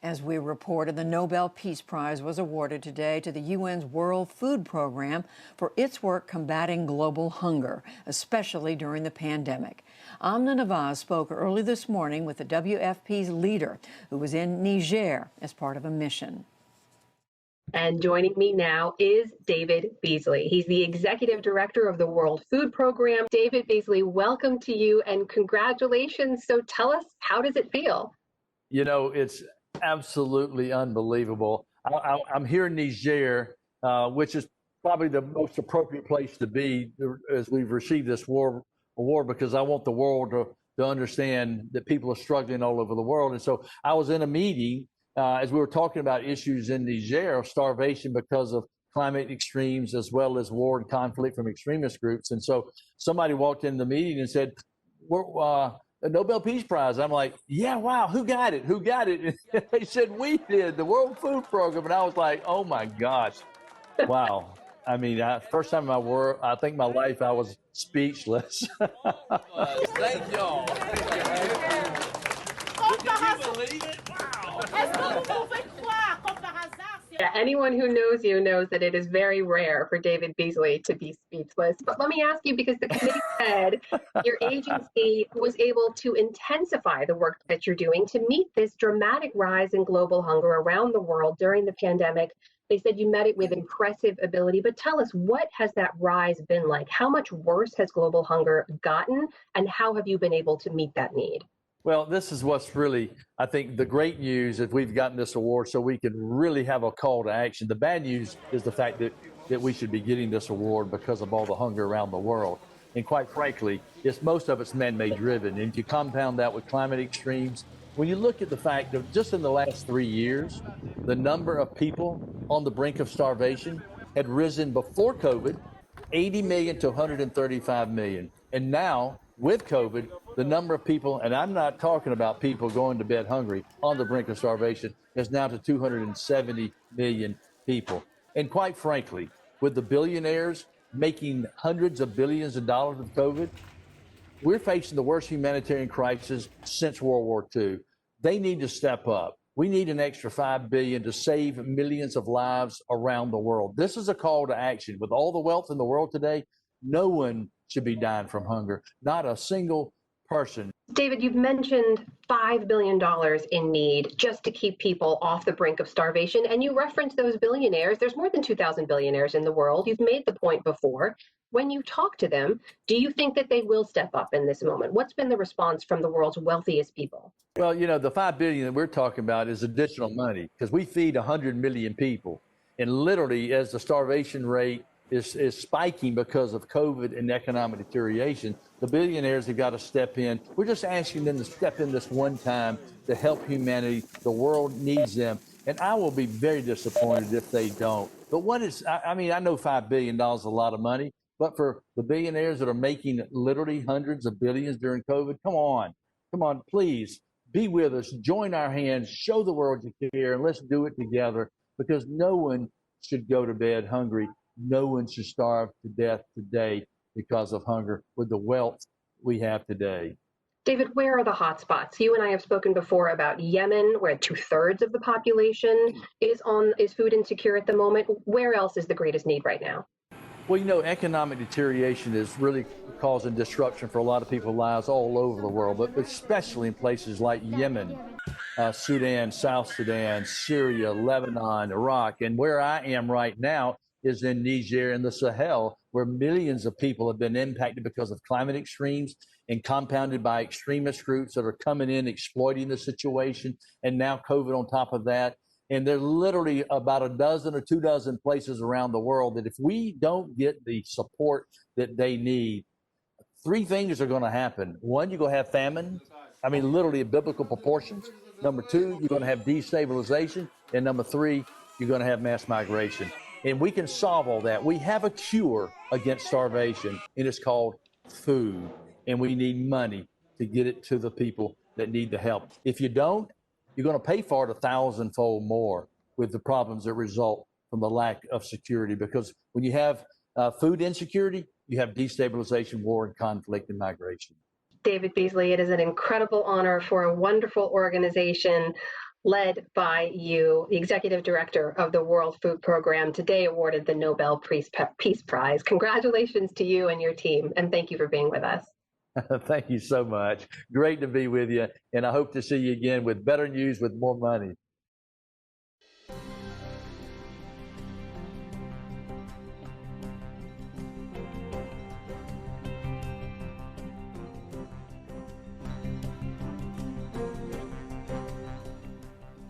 As we reported, the Nobel Peace Prize was awarded today to the UN's World Food Program for its work combating global hunger, especially during the pandemic. Amna Nawaz spoke early this morning with the WFP's leader, who was in Niger as part of a mission. And joining me now is David Beasley. He's the executive director of the World Food Program. David Beasley, welcome to you and congratulations. So tell us, how does it feel? You know, it's absolutely unbelievable. I'm here in Niger, which is probably the most appropriate place to be as we've received this award, because I want the world to understand that people are struggling all over the world. And so I was in a meeting as we were talking about issues in Niger of starvation because of climate extremes, as well as war and conflict from extremist groups. And so somebody walked in the meeting and said, a Nobel Peace Prize. I'm like, yeah, wow, who got it? Who got it? And they said, we did, the World Food Program. And I was like, oh my gosh, wow. I mean, first time I think my life, I was speechless. Thank y'all. Can you believe it? Wow. Yeah, anyone who knows you knows that it is very rare for David Beasley to be speechless. But let me ask you, because the committee said your agency was able to intensify the work that you're doing to meet this dramatic rise in global hunger around the world during the pandemic. They said you met it with impressive ability, but tell us, what has that rise been like? How much worse has global hunger gotten, and how have you been able to meet that need? Well, this is what's really, I think, the great news is we've gotten this award so we can really have a call to action. The bad news is the fact that we should be getting this award because of all the hunger around the world. And quite frankly, most of it's man-made driven. And if you compound that with climate extremes, when you look at the fact that just in the last 3 years, the number of people on the brink of starvation had risen before COVID, 80 million to 135 million. And now, with COVID, the number of people, and I'm not talking about people going to bed hungry, on the brink of starvation, is now to 270 million people. And quite frankly, with the billionaires making hundreds of billions of dollars with COVID, we're facing the worst humanitarian crisis since World War II. They need to step up. We need an extra $5 billion to save millions of lives around the world. This is a call to action. With all the wealth in the world today, no one should be dying from hunger, not a single person. David, you've mentioned $5 billion in need just to keep people off the brink of starvation, and you referenced those billionaires. There's more than 2,000 billionaires in the world. You've made the point before. When you talk to them, do you think that they will step up in this moment? What's been the response from the world's wealthiest people? Well, you know, the $5 billion that we're talking about is additional money, because we feed 100 million people. And literally, as the starvation rate is spiking because of COVID and economic deterioration, the billionaires have got to step in. We're just asking them to step in this one time to help humanity. The world needs them. And I will be very disappointed if they don't. But I know $5 billion is a lot of money, but for the billionaires that are making literally hundreds of billions during COVID, come on, please be with us, join our hands, show the world you care, and let's do it together, because no one should go to bed hungry. No one should starve to death today because of hunger with the wealth we have today. David, where are the hot spots? You and I have spoken before about Yemen, where 2/3 of the population is food insecure at the moment. Where else is the greatest need right now? Well, you know, economic deterioration is really causing disruption for a lot of people's lives all over the world, but especially in places like Yemen, Sudan, South Sudan, Syria, Lebanon, Iraq. And where I am right now is in Niger and the Sahel, where millions of people have been impacted because of climate extremes and compounded by extremist groups that are coming in, exploiting the situation, and now COVID on top of that. And there are literally about a dozen or 24 places around the world that if we don't get the support that they need, 3 things are going to happen. One, you're going to have famine. I mean, literally biblical proportions. Number 2, you're going to have destabilization. And number 3, you're going to have mass migration. And we can solve all that. We have a cure against starvation, and it's called food. And we need money to get it to the people that need the help. If you don't, you're going to pay for it 1,000-fold more with the problems that result from the lack of security. Because when you have food insecurity, you have destabilization, war, and conflict and migration. David Beasley, it is an incredible honor for a wonderful organization led by you, the executive director of the World Food Program, today awarded the Nobel Peace Prize. Congratulations to you and your team, and thank you for being with us. Thank you so much. Great to be with you, and I hope to see you again with better news with more money.